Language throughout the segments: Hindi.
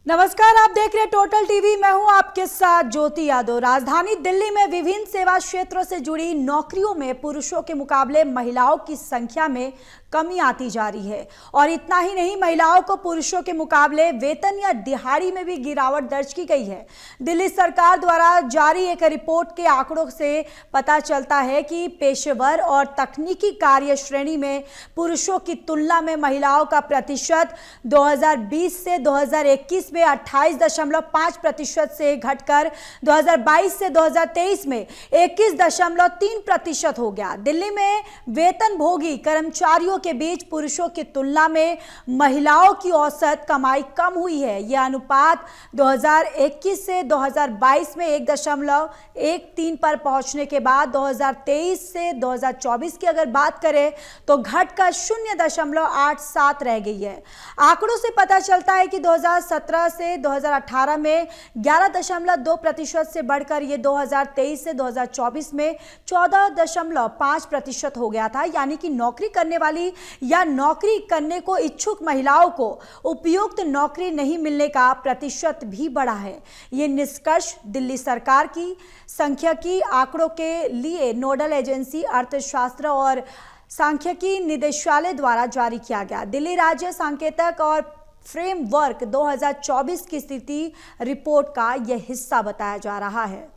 नमस्कार, आप देख रहे हैं टोटल टीवी। मैं हूं आपके साथ ज्योति यादव। राजधानी दिल्ली में विभिन्न सेवा क्षेत्रों से जुड़ी नौकरियों में पुरुषों के मुकाबले महिलाओं की संख्या में कमी आती जा रही है। और इतना ही नहीं, महिलाओं को पुरुषों के मुकाबले वेतन या दिहाड़ी में भी गिरावट दर्ज की गई है। दिल्ली सरकार द्वारा जारी एक रिपोर्ट के आंकड़ों से पता चलता है कि पेशेवर और तकनीकी कार्य श्रेणी में पुरुषों की तुलना में महिलाओं का प्रतिशत 2020 से 2021 में 28.5% से घटकर 2022 से 2023 में 21.3% हो गया। दिल्ली में वेतनभोगी कर्मचारियों के बीच पुरुषों की तुलना में महिलाओं की औसत कमाई कम हुई है। यह अनुपात 2021 से 2022 में 1.13 पर पहुंचने के बाद 2023 से 2024 की अगर बात करें तो घटकर 0.87 रह गई है। आंकड़ों से पता चलता है कि 2017 से 2018 में 11.2% से बढ़कर ये 2023 से 2024 में 14.5% हो गया था। यानी कि नौकरी करने वाली या नौकरी करने को इच्छुक महिलाओं को उपयुक्त नौकरी नहीं मिलने का प्रतिशत भी बढ़ा है। ये निष्कर्ष दिल्ली सरकार की सांख्यिकी आंकड़ों के लिए नोडल एजेंसी अर्थशास्त्र और सांख्यिकी निदेशालय द्वारा जारी किया गया दिल्ली राज्य सांकेतिक और फ्रेमवर्क 2024 की स्थिति रिपोर्ट का यह हिस्सा बताया जा रहा है।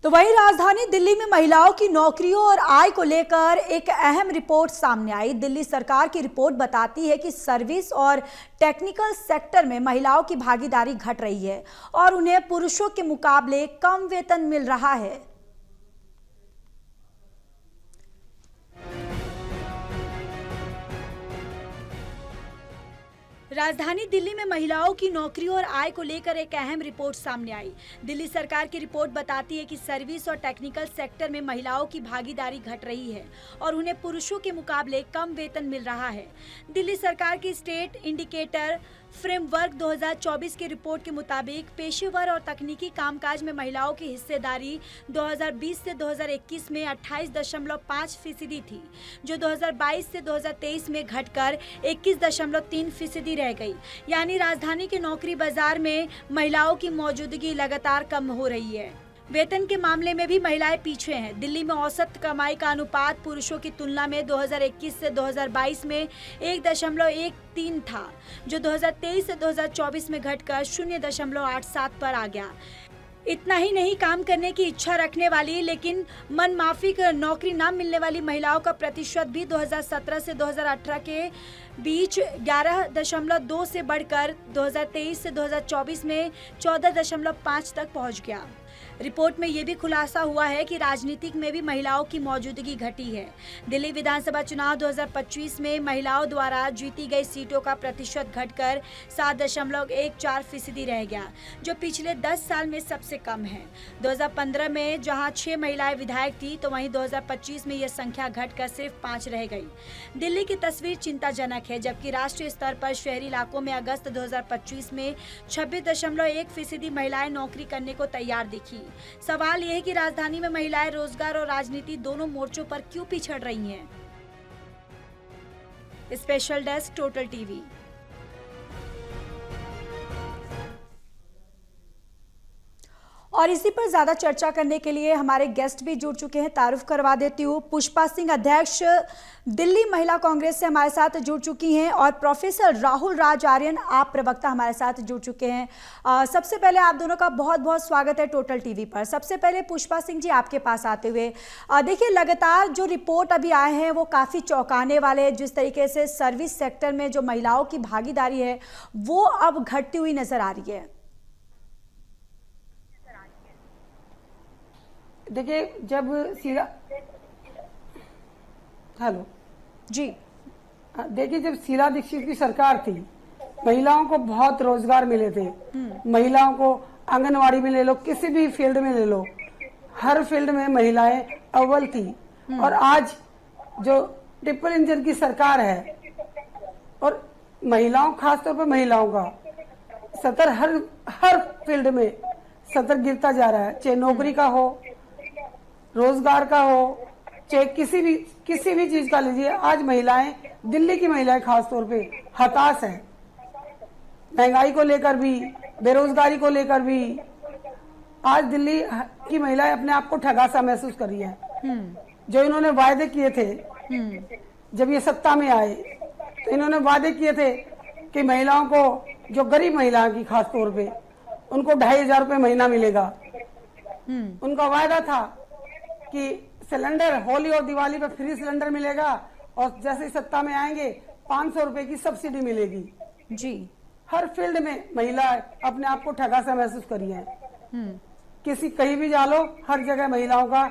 तो वहीं राजधानी दिल्ली में महिलाओं की नौकरियों और आय को लेकर एक अहम रिपोर्ट सामने आई। दिल्ली सरकार की रिपोर्ट बताती है कि सर्विस और टेक्निकल सेक्टर में महिलाओं की भागीदारी घट रही है और उन्हें पुरुषों के मुकाबले कम वेतन मिल रहा है। राजधानी दिल्ली में महिलाओं की नौकरियों और आय को लेकर एक अहम रिपोर्ट सामने आई। दिल्ली सरकार की रिपोर्ट बताती है कि सर्विस और टेक्निकल सेक्टर में महिलाओं की भागीदारी घट रही है और उन्हें पुरुषों के मुकाबले कम वेतन मिल रहा है। दिल्ली सरकार की स्टेट इंडिकेटर फ्रेमवर्क 2024 की रिपोर्ट के मुताबिक पेशेवर और तकनीकी कामकाज में महिलाओं की हिस्सेदारी 2020 से 2021 में 28.5% थी, जो 2022 से 2023 में घटकर 21.3% रह गई। यानी राजधानी के नौकरी बाजार में महिलाओं की मौजूदगी लगातार कम हो रही है। वेतन के मामले में भी महिलाएं पीछे हैं। दिल्ली में औसत कमाई का अनुपात पुरुषों की तुलना में 2021 से 2022 में 1.13 था, जो 2023 से 2024 में घटकर 0.87 पर आ गया। इतना ही नहीं, काम करने की इच्छा रखने वाली लेकिन मनमाफिक नौकरी न मिलने वाली महिलाओं का प्रतिशत भी 2017 से 2018 के बीच 11.2 से बढ़कर 2023 से 2024 में 14.5 तक पहुंच गया। रिपोर्ट में यह भी खुलासा हुआ है कि राजनीतिक में भी महिलाओं की मौजूदगी घटी है। दिल्ली विधानसभा चुनाव 2025 में महिलाओं द्वारा जीती गई सीटों का प्रतिशत घटकर 7.14% रह गया, जो पिछले 10 साल में सबसे कम है। 2015 में जहां 6 महिलाएं विधायक थी, तो वहीं 2025 में यह संख्या घटकर सिर्फ 5 रह गई। दिल्ली की तस्वीर चिंताजनक है, जबकि राष्ट्रीय स्तर पर शहरी इलाकों में अगस्त 2025 में 26.1% महिलाएं नौकरी करने को तैयार दिखी। सवाल यह है कि राजधानी में महिलाएं रोजगार और राजनीति दोनों मोर्चों पर क्यों पिछड़ रही हैं? Special desk total TV. और इसी पर ज्यादा चर्चा करने के लिए हमारे गेस्ट भी जुड़ चुके हैं। तारुफ करवा देती हूँ, पुष्पा सिंह अध्यक्ष दिल्ली महिला कांग्रेस से हमारे साथ जुड़ चुकी हैं और प्रोफेसर राहुल राज आर्यन आप प्रवक्ता हमारे साथ जुड़ चुके हैं। सबसे पहले आप दोनों का बहुत बहुत स्वागत है टोटल टीवी पर। सबसे पहले पुष्पा सिंह जी, आपके पास आते हुए देखिए, लगातार जो रिपोर्ट अभी आए हैं वो काफ़ी चौंकाने वाले हैं। जिस तरीके से सर्विस सेक्टर में जो महिलाओं की भागीदारी है वो अब घटती हुई नजर आ रही है। देखिए, जब शीला हेलो जी, देखिए, जब शीला दीक्षित की सरकार थी, महिलाओं को बहुत रोजगार मिले थे। महिलाओं को आंगनवाड़ी में ले लो, किसी भी फील्ड में ले लो, हर फील्ड में महिलाएं अव्वल थी। और आज जो ट्रिपल इंजन की सरकार है और महिलाओं, खासतौर पर महिलाओं का स्तर हर हर फील्ड में स्तर गिरता जा रहा है, चाहे नौकरी का हो, रोजगार का हो, चाहे किसी भी चीज का लीजिए। आज महिलाएं, दिल्ली की महिलाएं खास तौर पे हताश है, महंगाई को लेकर भी, बेरोजगारी को लेकर भी। आज दिल्ली की महिलाएं अपने आप को ठगा सा महसूस कर रही है। जो इन्होंने वायदे किए थे जब ये सत्ता में आए, तो इन्होंने वादे किए थे कि महिलाओं को, जो गरीब महिलाओं की खास तौर पे, उनको 2,500 रुपये महीना मिलेगा। उनका वायदा था कि सिलेंडर होली और दिवाली पे फ्री सिलेंडर मिलेगा, और जैसे ही सत्ता में आएंगे 500 रुपए की सब्सिडी मिलेगी। जी। हर फील्ड में महिलाएं अपने आप को ठगा सा महसूस करी है। कहीं भी जा लो, हर जगह महिलाओं का,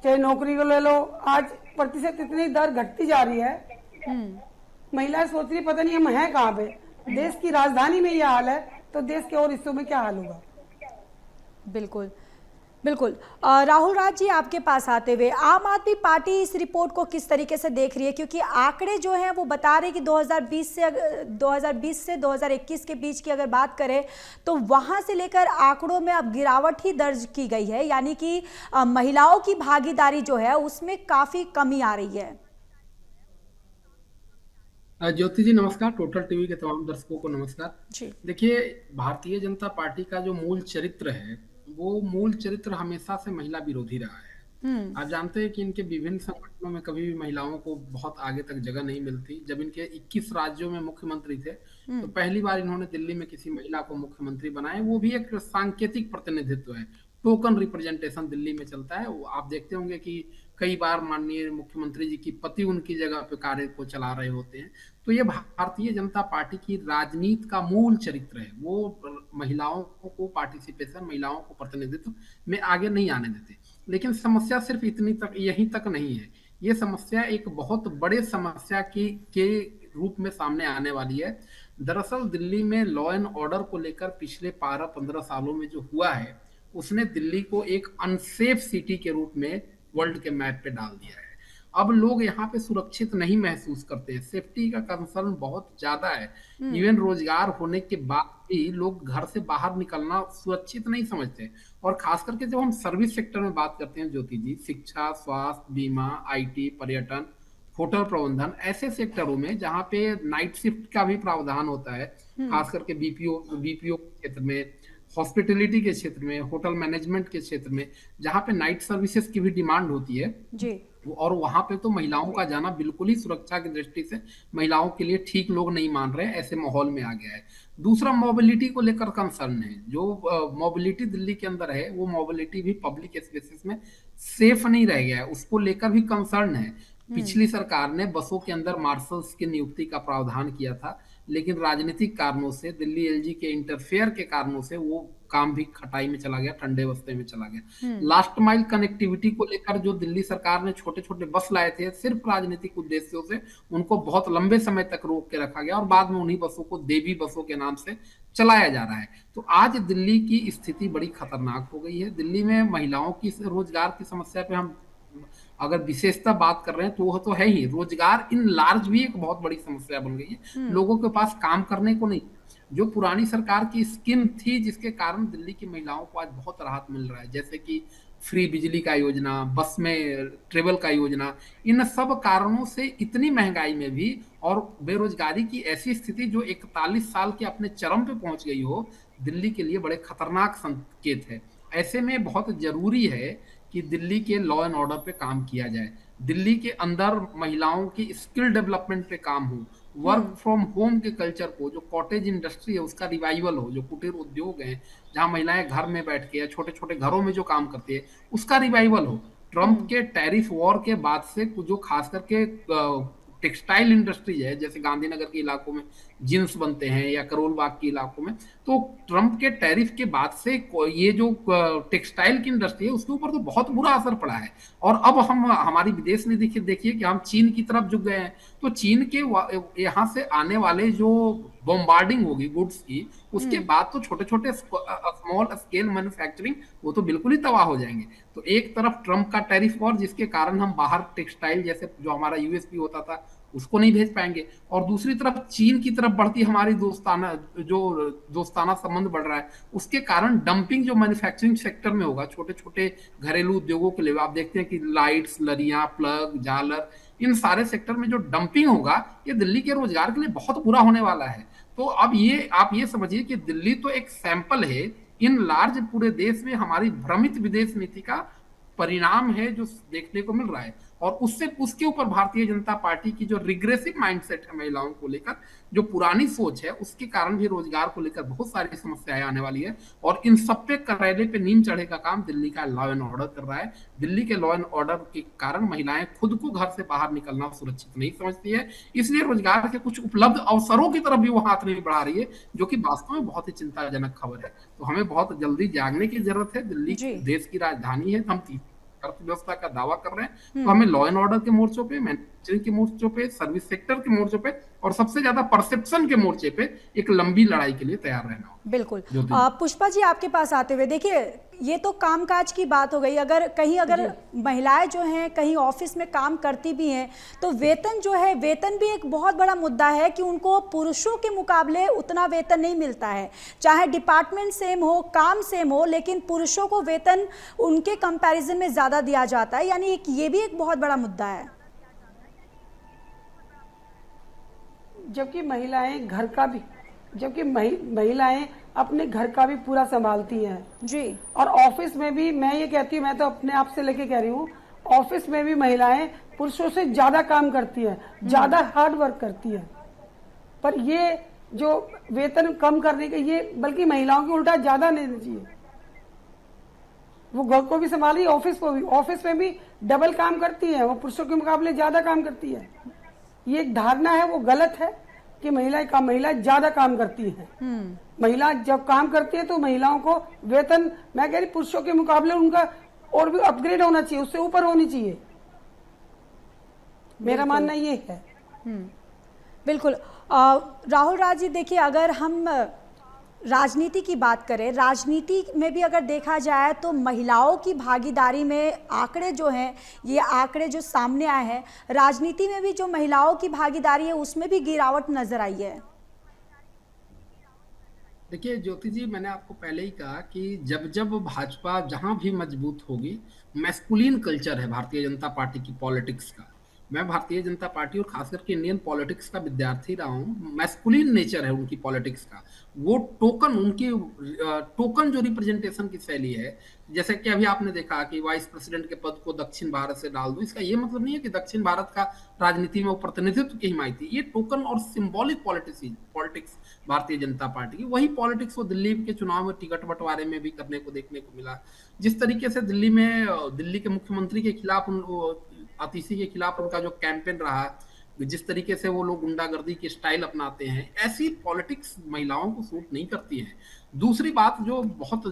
चाहे नौकरी को ले लो, आज प्रतिशत इतनी दर घटती जा रही है। महिलाएं सोच रही पता नहीं हम हैं कहाँ पे। देश की राजधानी में यह हाल है तो देश के और हिस्सों में क्या हाल होगा। बिल्कुल बिल्कुल। राहुल राज जी, आपके पास आते हुए, आम आदमी पार्टी इस रिपोर्ट को किस तरीके से देख रही है? क्योंकि आंकड़े जो हैं वो बता रहे कि 2020 से 2021 के बीच की अगर बात करें तो वहां से लेकर आंकड़ों में अब गिरावट ही दर्ज की गई है, यानी कि महिलाओं की भागीदारी जो है उसमें काफी कमी आ रही है। ज्योति जी नमस्कार, टोटल टीवी के तमाम दर्शकों को नमस्कार जी। देखिए, भारतीय जनता पार्टी का जो मूल चरित्र है, वो मूल चरित्र हमेशा से महिला विरोधी रहा है। आप जानते हैं कि इनके विभिन्न संगठनों में कभी भी महिलाओं को बहुत आगे तक जगह नहीं मिलती। जब इनके 21 राज्यों में मुख्यमंत्री थे तो पहली बार इन्होंने दिल्ली में किसी महिला को मुख्यमंत्री बनाया। वो भी एक सांकेतिक प्रतिनिधित्व है, टोकन रिप्रेजेंटेशन दिल्ली में चलता है। वो आप देखते होंगे कि कई बार माननीय मुख्यमंत्री जी की पति उनकी जगह पे कार्य को चला रहे होते हैं। तो ये भारतीय जनता पार्टी की राजनीति का मूल चरित्र है। वो महिलाओं को पार्टिसिपेशन, महिलाओं को प्रतिनिधित्व में आगे नहीं आने देते। लेकिन समस्या सिर्फ इतनी तक, यहीं तक नहीं है। ये समस्या एक बहुत बड़े समस्या के रूप में सामने आने वाली है। दरअसल दिल्ली में लॉ एंड ऑर्डर को लेकर पिछले 12-15 सालों में जो हुआ है, उसने दिल्ली को एक अनसेफ सिटी के रूप में वर्ल्ड के मैप पे डाल दिया है। अब लोग यहाँ पे सुरक्षित नहीं महसूस करते हैं, सेफ्टी का कंसर्न बहुत ज्यादा है। इवन रोजगार होने के बाद भी लोग घर से बाहर निकलना सुरक्षित नहीं समझते। और खास करके जब हम सर्विस सेक्टर में बात करते हैं ज्योति जी, शिक्षा, स्वास्थ्य, बीमा, आईटी, पर्यटन, होटल प्रबंधन, ऐसे सेक्टरों में जहाँ पे नाइट शिफ्ट का भी प्रावधान होता है, खास करके बीपीओ क्षेत्र में, हॉस्पिटलिटी के क्षेत्र में, होटल मैनेजमेंट के क्षेत्र में, जहाँ पे नाइट सर्विसेज की भी डिमांड होती है जी। और वहां पे तो महिलाओं का जाना बिल्कुल ही सुरक्षा की दृष्टि से महिलाओं के लिए ठीक लोग नहीं मान रहे। ऐसे माहौल में आ गया है। दूसरा, मोबिलिटी को लेकर कंसर्न है। जो मोबिलिटी दिल्ली के अंदर है, वो मोबिलिटी भी पब्लिक स्पेसेस में सेफ नहीं रह गया है, उसको लेकर भी कंसर्न है। पिछली सरकार ने बसों के अंदर मार्शल्स की नियुक्ति का प्रावधान किया था, लेकिन राजनीतिक कारणों से, दिल्ली एलजी के इंटरफेयर के कारणों से वो काम भी खटाई में चला गया, ठंडे बस्ते में चला गया। लास्ट माइल कनेक्टिविटी को लेकर जो दिल्ली सरकार ने छोटे छोटे बस लाए थे, सिर्फ राजनीतिक उद्देश्यों से उनको बहुत लंबे समय तक रोक के रखा गया और बाद में उन्हीं बसों को देवी बसों के नाम से चलाया जा रहा है। तो आज दिल्ली की स्थिति बड़ी खतरनाक हो गई है। दिल्ली में महिलाओं की रोजगार की समस्या पे हम अगर विशेषता बात कर रहे हैं तो वह तो है ही। रोजगार इन लार्ज भी एक बहुत बड़ी समस्या बन गई है। लोगों के पास काम करने को नहीं। जो पुरानी सरकार की स्कीम थी जिसके कारण दिल्ली की महिलाओं को आज बहुत राहत मिल रहा है, जैसे कि फ्री बिजली का योजना, बस में ट्रेवल का योजना, इन सब कारणों से इतनी महंगाई में भी और बेरोजगारी की ऐसी स्थिति जो 41 साल के अपने चरम पे पहुंच गई हो, दिल्ली के लिए बड़े खतरनाक संकेत है। ऐसे में बहुत जरूरी है कि दिल्ली के लॉ एंड ऑर्डर पे काम किया जाए, दिल्ली के अंदर महिलाओं की स्किल डेवलपमेंट पे काम हो, वर्क फ्रॉम होम के कल्चर को, जो कॉटेज इंडस्ट्री है उसका रिवाइवल हो, जो कुटीर उद्योग हैं जहां महिलाएं घर में बैठ के या छोटे छोटे घरों में जो काम करती है उसका रिवाइवल हो। ट्रंप के टैरिफ वॉर के बाद से जो खास करके टेक्सटाइल इंडस्ट्री है, जैसे गांधीनगर के इलाकों में जींस बनते हैं या करोल बाग के इलाकों में, तो ट्रंप के टैरिफ के बाद से ये जो टेक्सटाइल की इंडस्ट्री है उसके ऊपर तो बहुत बुरा असर पड़ा है। और अब हमारी विदेश नीति देखिए कि हम चीन की तरफ झुक गए हैं। तो चीन के यहाँ से आने वाले जो बॉम्बार्डिंग होगी गुड्स की, उसके बाद तो छोटे छोटे स्मॉल स्केल मैन्युफैक्चरिंग वो तो बिल्कुल ही तबाह हो जाएंगे। तो एक तरफ ट्रंप का टैरिफ वॉर जिसके कारण हम बाहर टेक्सटाइल जैसे जो हमारा यूएसपी होता था उसको नहीं भेज पाएंगे। और दूसरी तरफ चीन की तरफ बढ़ती हमारी जो दोस्ताना संबंध बढ़ रहा है, उसके कारण डंपिंग जो मैन्युफैक्चरिंग सेक्टर में होगा, छोटे छोटे घरेलू उद्योगों के लिए, आप देखते हैं कि लाइट्स, लरियां, प्लग, झालर, इन सारे सेक्टर में जो डंपिंग होगा, ये दिल्ली के रोजगार के लिए बहुत बुरा होने वाला है। तो अब ये आप ये समझिए कि दिल्ली तो एक सैंपल है इन लार्ज पूरे देश में हमारी भ्रमित विदेश नीति का परिणाम है जो देखने को मिल रहा है। और उससे उसके ऊपर भारतीय जनता पार्टी की जो रिग्रेसिव माइंडसेट है महिलाओं को लेकर, जो पुरानी सोच है, उसके कारण भी रोजगार को लेकर बहुत सारी समस्याएं आने वाली है। और इन सब पे करेले पे नीम चढ़े का काम दिल्ली का लॉ एंड ऑर्डर कर रहा है। दिल्ली के लॉ एंड ऑर्डर के कारण महिलाएं खुद को घर से बाहर निकलना सुरक्षित नहीं समझती है, इसलिए रोजगार के कुछ उपलब्ध अवसरों की तरफ भी वो हाथ नहीं बढ़ा रही है, जो कि वास्तव में बहुत ही चिंताजनक खबर है। तो हमें बहुत जल्दी जागने की जरूरत है। दिल्ली जी। देश की राजधानी है, हम अर्थव्यवस्था का दावा कर रहे हैं, तो हमें लॉ एंड ऑर्डर के मोर्चों पे, मैन्युफैक्चरिंग के मोर्चों पे, सर्विस सेक्टर के मोर्चों पे, और सबसे ज्यादा परसेप्शन के मोर्चे पे एक लंबी लड़ाई के लिए तैयार रहना होगा। बिल्कुल। जो पुष्पा जी, आपके पास आते हुए, देखिए ये तो कामकाज की बात हो गई। अगर महिलाएं जो हैं कहीं ऑफिस में काम करती भी हैं तो वेतन जो है, वेतन भी एक बहुत बड़ा मुद्दा है कि उनको पुरुषों के मुकाबले उतना वेतन नहीं मिलता है। चाहे डिपार्टमेंट सेम हो, काम सेम हो, लेकिन पुरुषों को वेतन उनके कंपैरिजन में ज़्यादा दिया जाता है। यानी ये भी एक बहुत बड़ा मुद्दा है। जबकि महिलाएं अपने घर का भी पूरा संभालती हैं जी। और ऑफिस में भी, मैं ये कहती हूँ, मैं तो अपने आप से लेके कह रही हूँ, ऑफिस में भी महिलाएं पुरुषों से ज्यादा काम करती है, ज्यादा हार्ड वर्क करती है। पर ये जो वेतन कम करने के, ये बल्कि महिलाओं की उल्टा ज्यादा लेना चाहिए। वो घर को भी संभाली, ऑफिस को भी, ऑफिस में भी डबल काम करती है, वो पुरुषों के मुकाबले ज्यादा काम करती है। ये एक धारणा है, वो गलत है कि महिलाएं ज्यादा काम करती हैं। महिला जब काम करती है तो महिलाओं को वेतन, मैं कह रही, पुरुषों के मुकाबले उनका और भी अपग्रेड होना चाहिए, उससे ऊपर होनी चाहिए। मेरा मानना ये है। बिल्कुल। राहुल राज जी, देखिए अगर हम राजनीति की बात करें, राजनीति में भी अगर देखा जाए तो महिलाओं की भागीदारी में आंकड़े जो हैं, ये आंकड़े जो सामने आए हैं, राजनीति में भी जो महिलाओं की भागीदारी है उसमें भी गिरावट नजर आई है। देखिए ज्योति जी, मैंने आपको पहले ही कहा कि जब जब भाजपा जहां भी मजबूत होगी, मैस्कुलिन कल्चर है भारतीय जनता पार्टी की पॉलिटिक्स का। मैं भारतीय जनता पार्टी और खास करके इंडियन पॉलिटिक्स का विद्यार्थी रहा हूँ। मैस्कुलिन नेचर है उनकी पॉलिटिक्स का। वो टोकन, उनकी टोकन जो रिप्रेजेंटेशन की शैली है, जैसे कि अभी आपने देखा कि वाइस प्रेसिडेंट के पद को दक्षिण भारत से डाल दो, इसका ये मतलब नहीं है कि दक्षिण भारत का राजनीति में वो प्रतिनिधित्व की हिमायती। ये टोकन और symbolic politics Bharatiya Janata party की, वही पॉलिटिक्स वो दिल्ली के चुनाव में टिकट बंटवारे में भी करने को देखने को मिला। जिस तरीके से दिल्ली के मुख्यमंत्री के खिलाफ, आतिशी के खिलाफ उनका जो कैंपेन रहा, जिस तरीके से वो लोग गुंडागर्दी की स्टाइल अपनाते हैं, ऐसी पॉलिटिक्स महिलाओं को सूट नहीं करती है। दूसरी बात जो बहुत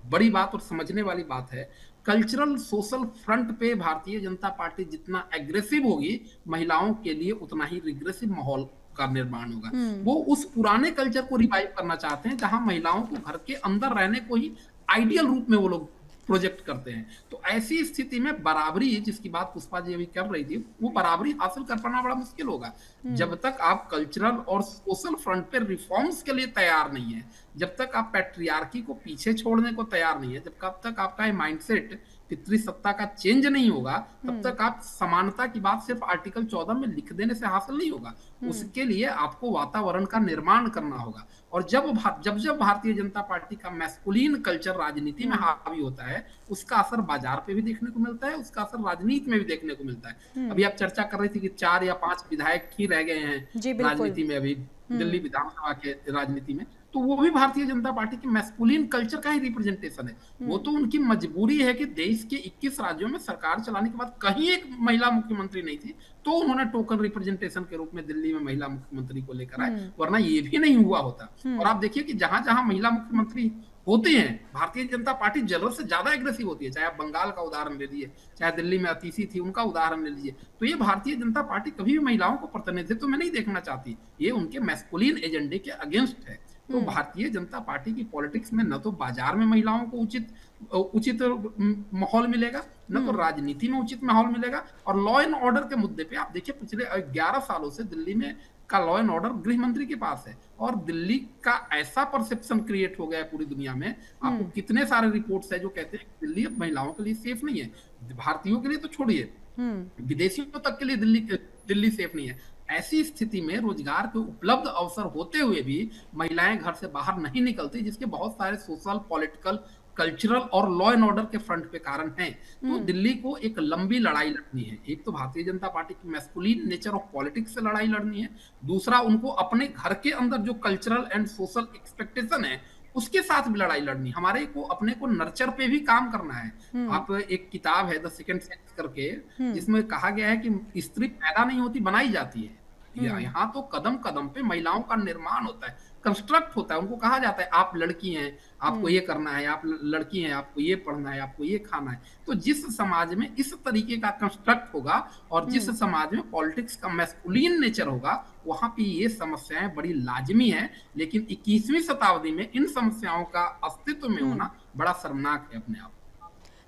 बड़ी बात और समझने वाली बात है, कल्चरल सोशल फ्रंट पे भारतीय जनता पार्टी जितना एग्रेसिव होगी, महिलाओं के लिए उतना ही रिग्रेसिव माहौल का निर्माण होगा। वो उस पुराने कल्चर को रिवाइव करना चाहते हैं जहां महिलाओं को घर के अंदर रहने को ही आइडियल रूप में वो लोग प्रोजेक्ट करते हैं। तो ऐसी स्थिति में बराबरी, जिसकी बात पुष्पा जी अभी कर रही थी, वो बराबरी हासिल कर पाना बड़ा मुश्किल होगा जब तक आप कल्चरल और सोशल फ्रंट पे रिफॉर्म्स के लिए तैयार नहीं है, जब तक आप पैट्रियार्की को पीछे छोड़ने को तैयार नहीं है, जब तक आपका ये माइंडसेट पितृसत्ता का चेंज नहीं होगा, तब तक आप समानता की बात सिर्फ आर्टिकल 14 में लिख देने से हासिल नहीं होगा। उसके लिए आपको वातावरण का निर्माण करना होगा। और जब भारतीय जनता पार्टी का मैस्कुलिन कल्चर राजनीति में हावी होता है, उसका असर बाजार पे भी देखने को मिलता है, उसका असर राजनीति में भी देखने को मिलता है। अभी आप चर्चा कर रही थी कि 4 या 5 विधायक ही रह गए हैं राजनीति में अभी, दिल्ली विधानसभा के राजनीति में, तो वो भी भारतीय जनता पार्टी के मैस्कुलिन कल्चर का ही रिप्रेजेंटेशन है। वो तो उनकी मजबूरी है कि देश के 21 राज्यों में सरकार चलाने के बाद कहीं एक महिला मुख्यमंत्री नहीं थी, तो उन्होंने टोकन रिप्रेजेंटेशन के रूप में दिल्ली में महिला मुख्यमंत्री को लेकर आए, वरना ये भी नहीं हुआ होता। और आप देखिए कि जहां जहां महिला मुख्यमंत्री होते हैं, भारतीय जनता पार्टी जरूरत से ज्यादा एग्रेसिव होती है। चाहे आप बंगाल का उदाहरण ले लीजिए, चाहे दिल्ली में अतिशी थी उनका उदाहरण ले लीजिए, तो ये भारतीय जनता पार्टी कभी भी महिलाओं को प्रतिनिधित्व में नहीं देखना चाहती। ये उनके मैस्कुलिन एजेंडे के अगेंस्ट है। तो भारतीय जनता पार्टी की पॉलिटिक्स में न तो बाजार में महिलाओं को उचित उचित माहौल मिलेगा, न तो राजनीति में उचित माहौल मिलेगा। और लॉ एंड ऑर्डर के मुद्दे पे आप देखिए, पिछले 11 सालों से दिल्ली में का लॉ एंड ऑर्डर गृह मंत्री के पास है, और दिल्ली का ऐसा परसेप्शन क्रिएट हो गया है पूरी दुनिया में। आपको कितने सारे रिपोर्ट्स है जो कहते हैं कि दिल्ली अब महिलाओं के लिए सेफ नहीं है। भारतीयों के लिए तो छोड़िए, विदेशियों तक के लिए दिल्ली सेफ नहीं है। ऐसी स्थिति में रोजगार के उपलब्ध अवसर होते हुए भी महिलाएं घर से बाहर नहीं निकलती, जिसके बहुत सारे सोशल, पॉलिटिकल, कल्चरल और लॉ एंड ऑर्डर के फ्रंट पे कारण हैं। तो दिल्ली को एक लंबी लड़ाई लड़नी है। एक तो भारतीय जनता पार्टी की मैस्कुलिन नेचर ऑफ पॉलिटिक्स से लड़ाई लड़नी है, दूसरा उनको अपने घर के अंदर जो कल्चरल एंड सोशल एक्सपेक्टेशन है उसके साथ भी लड़ाई लड़नी। हमारे को अपने को नर्चर पे भी काम करना है। आप, एक किताब है द सेकंड सेक्स करके, जिसमें कहा गया है कि स्त्री पैदा नहीं होती, बनाई जाती है। यहाँ तो कदम कदम पे महिलाओं का निर्माण होता है, कंस्ट्रक्ट होता है। उनको कहा जाता है आप लड़की हैं, आपको ये करना है, आप लड़की हैं, आपको ये पढ़ना है, आपको ये खाना है। तो जिस समाज में इस तरीके का कंस्ट्रक्ट होगा और जिस समाज में पॉलिटिक्स का मैस्कुलिन नेचर होगा, वहां पे ये समस्याएं बड़ी लाजमी है। लेकिन 21वीं शताब्दी में इन समस्याओं का अस्तित्व में होना बड़ा शर्मनाक है अपने आप।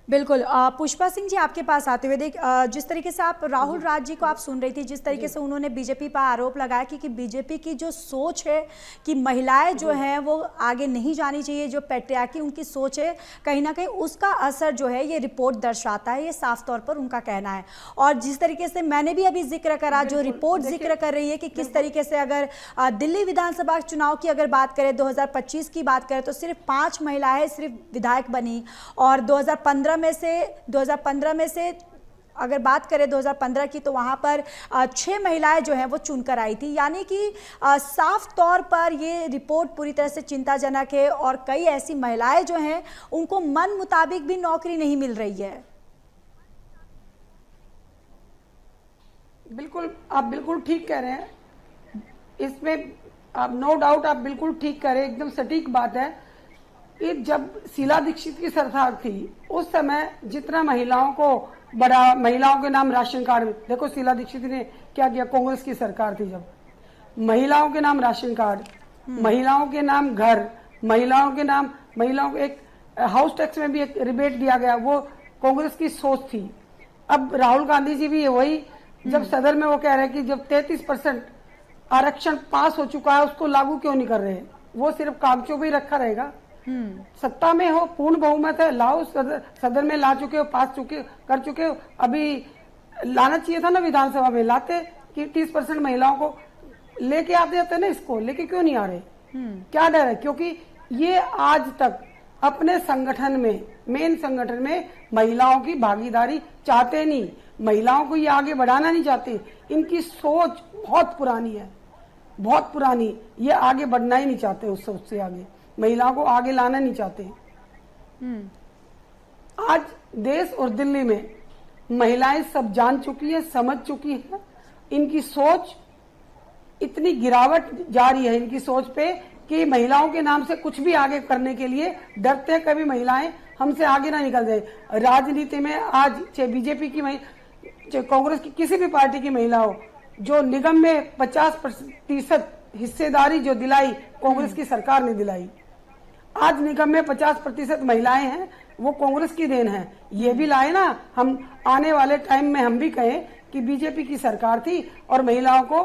बिल्कुल। पुष्पा सिंह जी, आपके पास आते हुए जिस तरीके से आप राहुल राज जी को आप सुन रही थी, जिस तरीके से उन्होंने बीजेपी पर आरोप लगाया कि बीजेपी की जो सोच है कि महिलाएं जो हैं वो आगे नहीं जानी चाहिए, जो पैट्रियार्की उनकी सोच है, कहीं ना कहीं उसका असर जो है ये रिपोर्ट दर्शाता है, ये साफ तौर पर उनका कहना है। और जिस तरीके से मैंने भी अभी जिक्र करा, जो रिपोर्ट जिक्र कर रही है कि किस तरीके से अगर दिल्ली विधानसभा चुनाव की अगर बात करें, 2025 की बात करें, तो सिर्फ 5 महिलाएं सिर्फ विधायक बनी। और 2015 में से अगर बात करें 2015 की, तो वहां पर 6 महिलाएं जो हैं वो चुनकर आई थी। यानी कि साफ तौर पर ये रिपोर्ट पूरी तरह से चिंताजनक है, और कई ऐसी महिलाएं जो हैं उनको मन मुताबिक भी नौकरी नहीं मिल रही है। बिल्कुल, आप बिल्कुल ठीक कह रहे हैं। इसमें आप नो डाउट आप बिल्कुल ठीक कह रहे हैं, एकदम सटीक बात है। ये जब शीला दीक्षित की सरकार थी, उस समय जितना महिलाओं को बड़ा, महिलाओं के नाम राशन कार्ड, देखो शीला दीक्षित ने क्या किया, कांग्रेस की सरकार थी जब, महिलाओं के नाम राशन कार्ड, महिलाओं के नाम घर, महिलाओं के नाम, महिलाओं को एक हाउस टैक्स में भी एक रिबेट दिया गया, वो कांग्रेस की सोच थी। अब राहुल गांधी जी भी वही, जब सदन में वो कह रहे हैं कि जब 33% आरक्षण पास हो चुका है, उसको लागू क्यों नहीं कर रहे, वो सिर्फ कागजों पे ही रखा रहेगा। सत्ता में हो, पूर्ण बहुमत है, लाओ, सदन में ला चुके हो, कर चुके हो, अभी लाना चाहिए था ना विधानसभा में, लाते कि 30% महिलाओं को लेके आते जाते ना, इसको लेके क्यों नहीं आ रहे, क्या डर है? क्योंकि ये आज तक अपने संगठन में, मेन संगठन में महिलाओं की भागीदारी चाहते नहीं, महिलाओं को ये आगे बढ़ाना नहीं चाहते। इनकी सोच बहुत पुरानी है, बहुत पुरानी, ये आगे बढ़ना ही नहीं चाहते, उस सोच से आगे महिलाओं को आगे लाना नहीं चाहते। आज देश और दिल्ली में महिलाएं सब जान चुकी है, समझ चुकी है। इनकी सोच इतनी गिरावट जा रही है इनकी सोच पे कि महिलाओं के नाम से कुछ भी आगे करने के लिए डरते हैं, कभी महिलाएं हमसे आगे ना निकल जाए। राजनीति में आज चाहे बीजेपी की, चाहे कांग्रेस की, किसी भी पार्टी की महिला हो, जो निगम में 50% हिस्सेदारी जो दिलाई कांग्रेस की सरकार ने दिलाई, आज निगम में 50% महिलाएं हैं, वो कांग्रेस की देन है। ये भी लाए ना, हम आने वाले टाइम में हम भी कहें कि बीजेपी की सरकार थी और महिलाओं को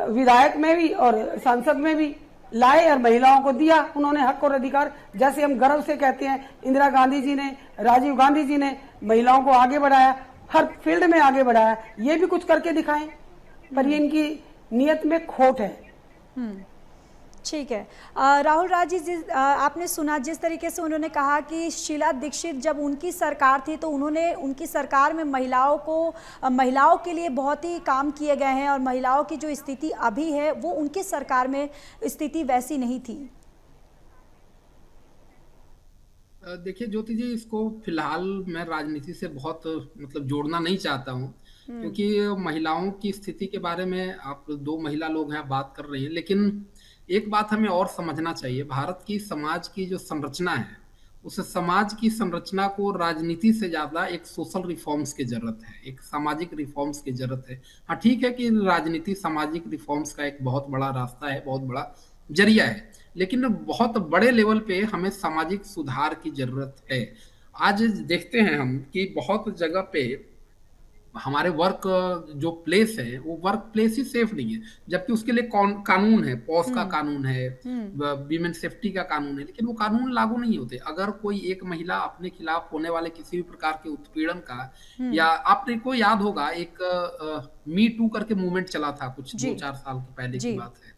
विधायक में भी और सांसद में भी लाए और महिलाओं को दिया उन्होंने हक और अधिकार। जैसे हम गर्व से कहते हैं, इंदिरा गांधी जी ने, राजीव गांधी जी ने महिलाओं को आगे बढ़ाया, हर फील्ड में आगे बढ़ाया। ये भी कुछ करके दिखाएं, पर ये इनकी नीयत में खोट है। ठीक है। राहुल राज जी, आपने सुना जिस तरीके से उन्होंने कहा कि शीला दीक्षित जब उनकी सरकार थी तो उन्होंने, उनकी सरकार में महिलाओं के लिए बहुत ही काम किए गए हैं, और महिलाओं की जो स्थिति अभी है वो उनकी सरकार में स्थिति वैसी नहीं थी। देखिए ज्योति जी, इसको फिलहाल मैं राजनीति से बहुत मतलब जोड़ना नहीं चाहता हूँ, क्योंकि महिलाओं की स्थिति के बारे में आप 2 महिला लोग हैं बात कर रही हैं, लेकिन एक बात हमें और समझना चाहिए। भारत की समाज की जो संरचना है, उस समाज की संरचना को राजनीति से ज्यादा एक सोशल रिफॉर्म्स की जरूरत है, एक सामाजिक रिफॉर्म्स की जरूरत है। हाँ ठीक है कि राजनीति सामाजिक रिफॉर्म्स का एक बहुत बड़ा रास्ता है, बहुत बड़ा जरिया है, लेकिन बहुत बड़े लेवल पे हमें सामाजिक सुधार की जरूरत है। आज देखते हैं हम कि बहुत जगह पे हमारे वर्क जो प्लेस है वो वर्क प्लेस ही सेफ नहीं है, जबकि उसके लिए कानून है, पॉस का कानून है, वीमेन सेफ्टी का कानून है, लेकिन वो कानून लागू नहीं होते। अगर कोई एक महिला अपने खिलाफ होने वाले किसी भी प्रकार के उत्पीड़न का, या आपने को याद होगा एक मी टू करके मूवमेंट चला था कुछ जी 2-4 साल की पहले की जी। बात है,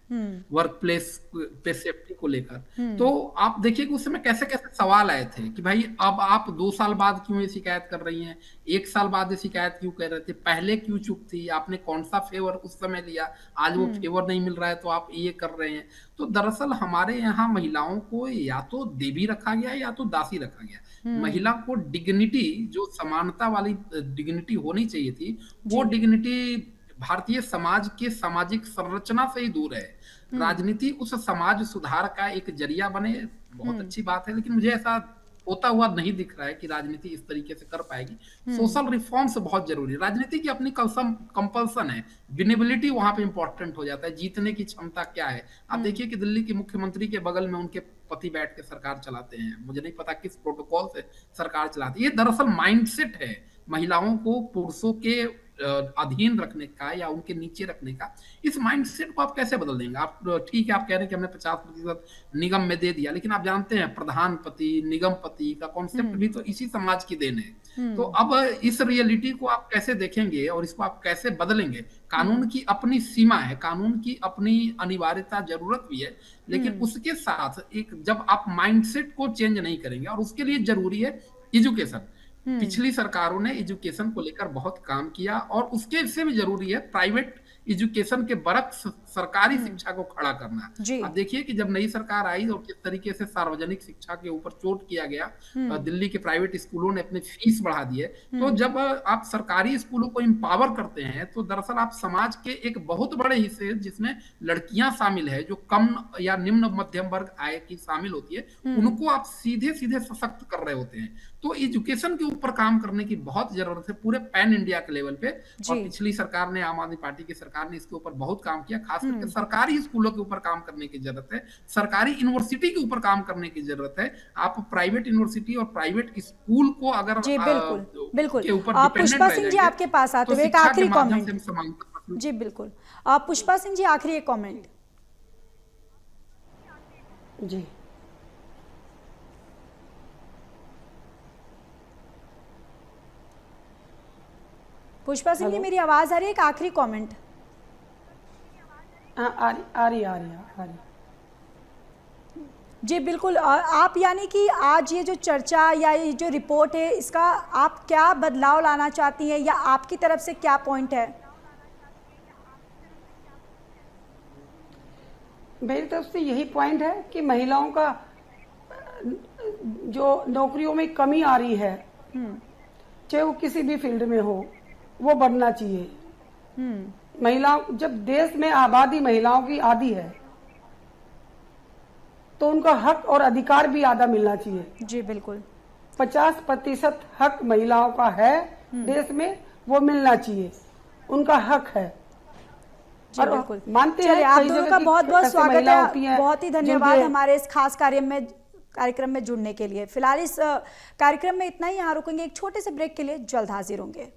वर्क प्लेस पे सेफ्टी को लेकर। तो आप देखिए कि उस समय कैसे कैसे सवाल आए थे कि भाई अब आप 2 साल बाद क्यों ये शिकायत कर रही हैं, 1 साल बाद ये शिकायत क्यों कर रहे थे, पहले क्यों चुप थी, आपने कौन सा फेवर उस समय लिया, आज वो फेवर नहीं मिल रहा है तो आप ये कर रहे हैं। तो दरअसल हमारे यहाँ महिलाओं को या तो देवी रखा गया या तो दासी रखा गया। महिला को डिग्निटी, जो समानता वाली डिग्निटी होनी चाहिए थी, वो डिग्निटी भारतीय समाज के सामाजिक संरचना से ही दूर है। राजनीति उस समाज सुधार का एक जरिया बने, बहुत अच्छी बात है, लेकिन मुझे ऐसा होता हुआ नहीं दिख रहा है कि राजनीति इस तरीके से कर पाएगी। सोशल रिफॉर्म्स बहुत जरूरी है। राजनीति की अपनी कंपल्सन है, विनेबिलिटी वहां पे इंपॉर्टेंट हो जाता है, जीतने की क्षमता क्या है। आप देखिए कि दिल्ली के मुख्यमंत्री के बगल में उनके पति बैठ के सरकार चलाते हैं, मुझे नहीं पता किस प्रोटोकॉल से सरकार चलाती है। ये दरअसल माइंडसेट है महिलाओं को पुरुषों के अधीन रखने का या उनके नीचे रखने का। इस माइंडसेट को आप कैसे बदल देंगे? आप ठीक है, आप कह रहे हैं कि हमने 50% निगम में दे दिया, लेकिन आप जानते हैं प्रधानपति निगमपति का कॉन्सेप्ट भी तो इसी समाज की देन है। तो अब इस रियलिटी को आप कैसे देखेंगे और इसको आप कैसे बदलेंगे? कानून की अपनी सीमा है, कानून की अपनी अनिवार्यता जरूरत भी है, लेकिन उसके साथ एक जब आप माइंडसेट को चेंज नहीं करेंगे, और उसके लिए जरूरी है एजुकेशन। पिछली सरकारों ने एजुकेशन को लेकर बहुत काम किया, और उसके से भी जरूरी है प्राइवेट एजुकेशन के बरक्स सरकारी शिक्षा को खड़ा करना। जी अब देखिए कि जब नई सरकार आई और किस तरीके से सार्वजनिक शिक्षा के ऊपर चोट किया गया, दिल्ली के प्राइवेट स्कूलों ने अपने फीस बढ़ा दिए। तो जब आप सरकारी स्कूलों को एम्पावर करते हैं, तो दरअसल आप समाज के एक बहुत बड़े हिस्से जिसमें लड़कियां शामिल है, जो कम या निम्न मध्यम वर्ग आय की शामिल होती है, उनको आप सीधे सीधे सशक्त कर रहे होते हैं। तो एजुकेशन के ऊपर काम करने की बहुत जरूरत है पूरे पैन इंडिया के लेवल पे, और पिछली सरकार ने, आम आदमी पार्टी की सरकार ने इसके ऊपर बहुत काम किया। खास करके सरकारी स्कूलों के ऊपर काम करने की जरूरत है, सरकारी यूनिवर्सिटी के ऊपर काम करने की जरूरत है। आप प्राइवेट यूनिवर्सिटी और प्राइवेट स्कूल को अगर जी बिल्कुल बिल्कुल। के ऊपर डिपेंडेंट पुष्पा रह सिंह जी जाएंगे, आपके पास आते तो हुए एक शिक्षा आखिरी के माध्यम कमेंट। से हम समानता। जी बिल्कुल, पुष्पा सिंह जी आखिरी एक कमेंट। जी पुष्पा सिंह जी मेरी आवाज आ रही है? एक आखिरी कमेंट। हाँ, आ रही। जी बिल्कुल, आप यानी कि आज ये जो चर्चा या ये जो रिपोर्ट है, इसका आप क्या बदलाव लाना चाहती हैं, या आपकी तरफ से क्या पॉइंट है? मेरी तरफ से यही पॉइंट है कि महिलाओं का जो नौकरियों में कमी आ रही है, चाहे वो किसी भी फील्ड में हो, वो बढ़ना चाहिए। महिलाओं, जब देश में आबादी महिलाओं की आधी है, तो उनका हक और अधिकार भी आधा मिलना चाहिए। जी बिल्कुल, 50% हक महिलाओं का है देश में, वो मिलना चाहिए, उनका हक है। जी बिल्कुल। मानते हैं चलिए, आप दोनों का बहुत बहुत स्वागत है, बहुत ही धन्यवाद हमारे इस खास कार्यक्रम में जुड़ने के लिए। फिलहाल इस कार्यक्रम में इतना ही, यहाँ रुकेंगे एक छोटे से ब्रेक के लिए, जल्द हाजिर होंगे।